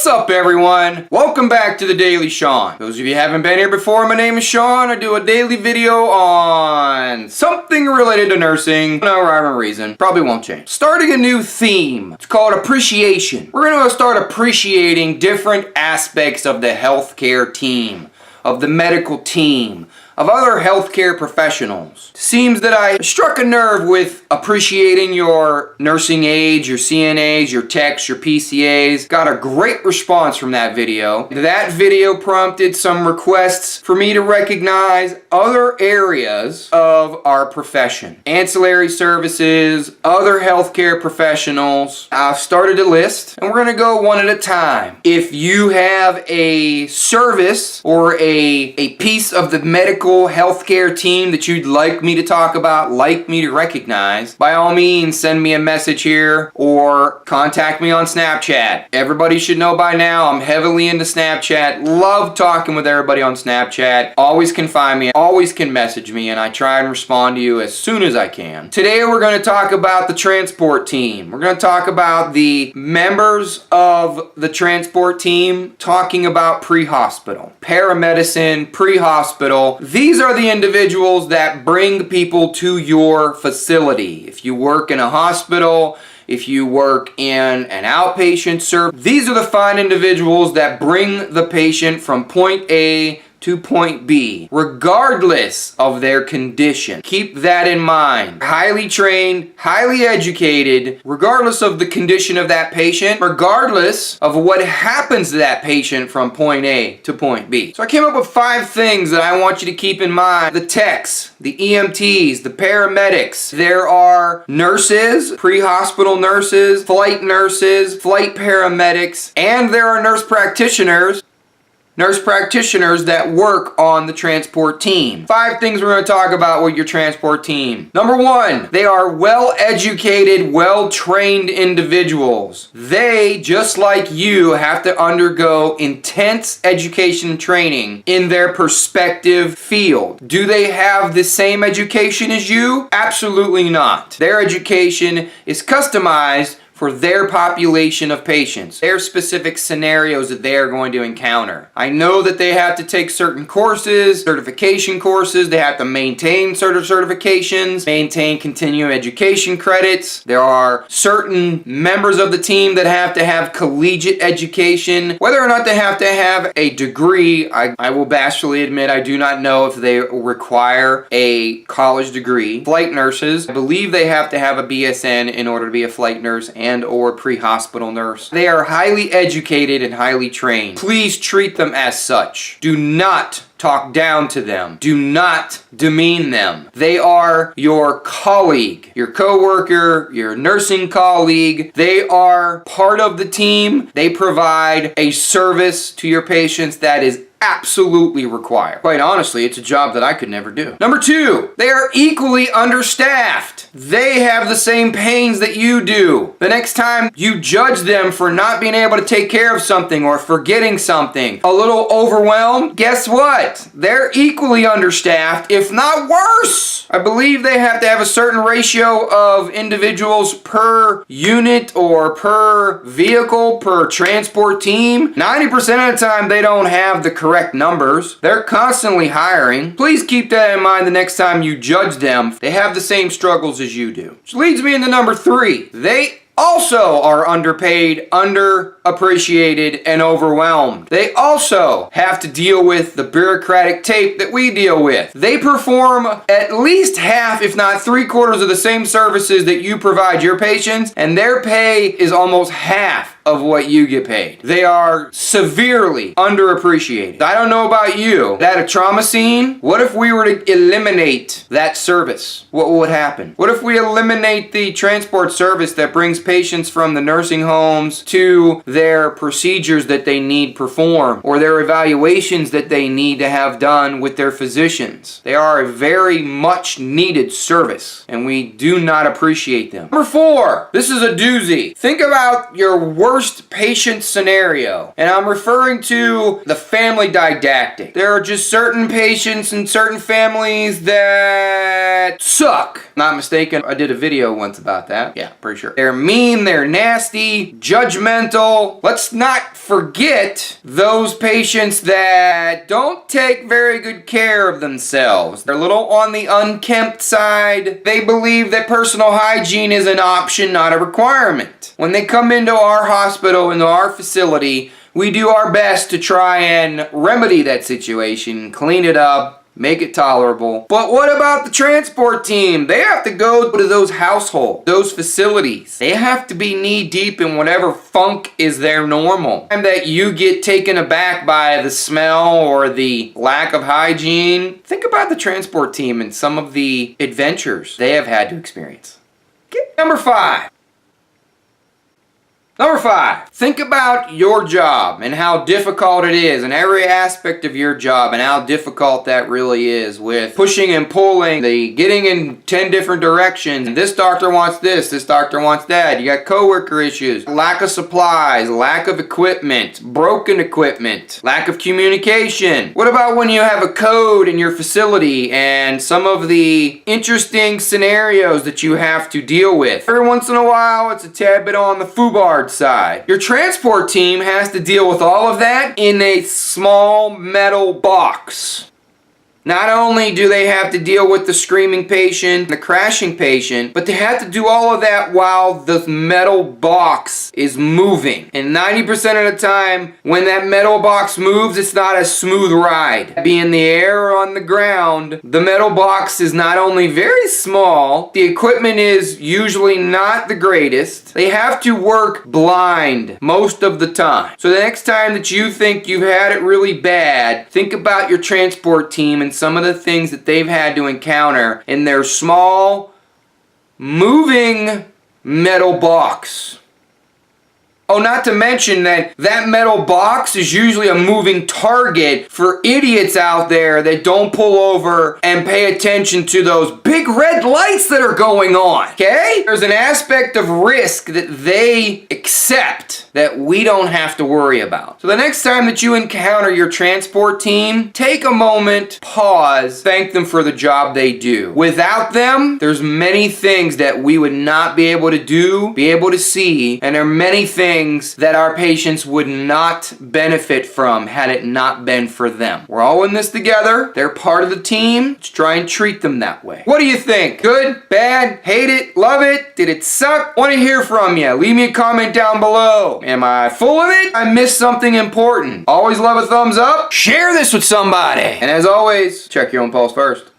What's up, everyone? Welcome back to the Daily Sean. Those of you who haven't been here before, my name is Sean. I do a daily video on something related to nursing. No rhyme or reason. Probably won't change. Starting a new theme. It's called appreciation. We're going to start appreciating different aspects of the healthcare team, of the medical team, of other healthcare professionals. Seems that I struck a nerve with appreciating your nursing aides, your CNAs, your techs, your PCAs. Got a great response from that video. That video prompted some requests for me to recognize other areas of our profession. Ancillary services, other healthcare professionals. I've started a list and we're gonna go one at a time. If you have a service or a piece of the medical healthcare team that you'd like me to talk about, like me to recognize, by all means send me a message here or contact me on Snapchat. Everybody should know by now I'm heavily into Snapchat. Love talking with everybody on Snapchat. Always can find me, always can message me, and I try and respond to you as soon as I can. Today we're going to talk about the transport team. We're going to talk about the members of the transport team, talking about pre-hospital, paramedicine, pre-hospital. These are the individuals that bring people to your facility. If you work in a hospital, if you work in an outpatient service, these are the fine individuals that bring the patient from point A to point B, regardless of their condition. Keep that in mind. Highly trained, highly educated, regardless of the condition of that patient, regardless of what happens to that patient from point A to point B. So I came up with 5 things that I want you to keep in mind. The techs, the EMTs, the paramedics. There are nurses, pre-hospital nurses, flight paramedics, and there are nurse practitioners that work on the transport team. 5 things we're going to talk about with your transport team. Number 1, they are well-educated, well-trained individuals. They, just like you, have to undergo intense education and training in their respective field. Do they have the same education as you? Absolutely not. Their education is customized for their population of patients, their specific scenarios that they are going to encounter. I know that they have to take certain courses, certification courses, they have to maintain certain certifications, maintain continuing education credits. There are certain members of the team that have to have collegiate education. Whether or not they have to have a degree, I will bashfully admit I do not know if they require a college degree. Flight nurses, I believe they have to have a BSN in order to be a flight nurse and or pre-hospital nurse. They are highly educated and highly trained. Please treat them as such. Do not talk down to them. Do not demean them. They are your colleague, your coworker, your nursing colleague. They are part of the team. They provide a service to your patients that is absolutely required. Quite honestly, it's a job that I could never do. Number 2, they are equally understaffed. They have the same pains that you do. The next time you judge them for not being able to take care of something or forgetting something, a little overwhelmed, guess what? They're equally understaffed, if not worse. I believe they have to have a certain ratio of individuals per unit or per vehicle, per transport team. 90% of the time, they don't have the correct numbers. They're constantly hiring. Please keep that in mind the next time you judge them. They have the same struggles as you do. Which leads me into number 3. They also are underpaid, underappreciated, and overwhelmed. They also have to deal with the bureaucratic tape that we deal with. They perform at least half, if not 3/4 of the same services that you provide your patients, and their pay is almost half of what you get paid. They are severely underappreciated. I don't know about you. At a trauma scene, what if we were to eliminate that service? What would happen? What if we eliminate the transport service that brings patients from the nursing homes to their procedures that they need performed or their evaluations that they need to have done with their physicians? They are a very much needed service and we do not appreciate them. Number 4, this is a doozy. Think about your work worst patient scenario. And I'm referring to the family didactic. There are just certain patients and certain families that suck. Not mistaken, I did a video once about that. Yeah, pretty sure. They're mean, they're nasty, judgmental. Let's not forget those patients that don't take very good care of themselves. They're a little on the unkempt side. They believe that personal hygiene is an option, not a requirement. When they come into our hospital, into our facility, we do our best to try and remedy that situation, clean it up, make it tolerable. But what about the transport team? They have to go to those households, those facilities. They have to be knee deep in whatever funk is their normal. And that you get taken aback by the smell or the lack of hygiene, think about the transport team and some of the adventures they have had to experience. Okay. Number 5. Number 5, think about your job and how difficult it is, and every aspect of your job and how difficult that really is, with pushing and pulling, the getting in 10 different directions. And this doctor wants this doctor wants that. You got coworker issues, lack of supplies, lack of equipment, broken equipment, lack of communication. What about when you have a code in your facility and some of the interesting scenarios that you have to deal with? Every once in a while, it's a tad bit on the foobarred side. Your transport team has to deal with all of that in a small metal box. Not only do they have to deal with the screaming patient, the crashing patient, but they have to do all of that while the metal box is moving. And 90% of the time, when that metal box moves, it's not a smooth ride. Be in the air or on the ground, the metal box is not only very small, the equipment is usually not the greatest. They have to work blind most of the time. So the next time that you think you've had it really bad, think about your transport team and some of the things that they've had to encounter in their small, moving metal box. Oh, not to mention that metal box is usually a moving target for idiots out there that don't pull over and pay attention to those big red lights that are going on, okay? There's an aspect of risk that they accept that we don't have to worry about. So the next time that you encounter your transport team, take a moment, pause, thank them for the job they do. Without them, there's many things that we would not be able to do, be able to see, and there are many things that our patients would not benefit from had it not been for them. We're all in this together. They're part of the team. Let's try and treat them that way. What do you think? Good? Bad? Hate it? Love it? Did it suck? Want to hear from you. Leave me a comment down below. Am I full of it? I missed something important. Always love a thumbs up. Share this with somebody. And as always, check your own pulse first.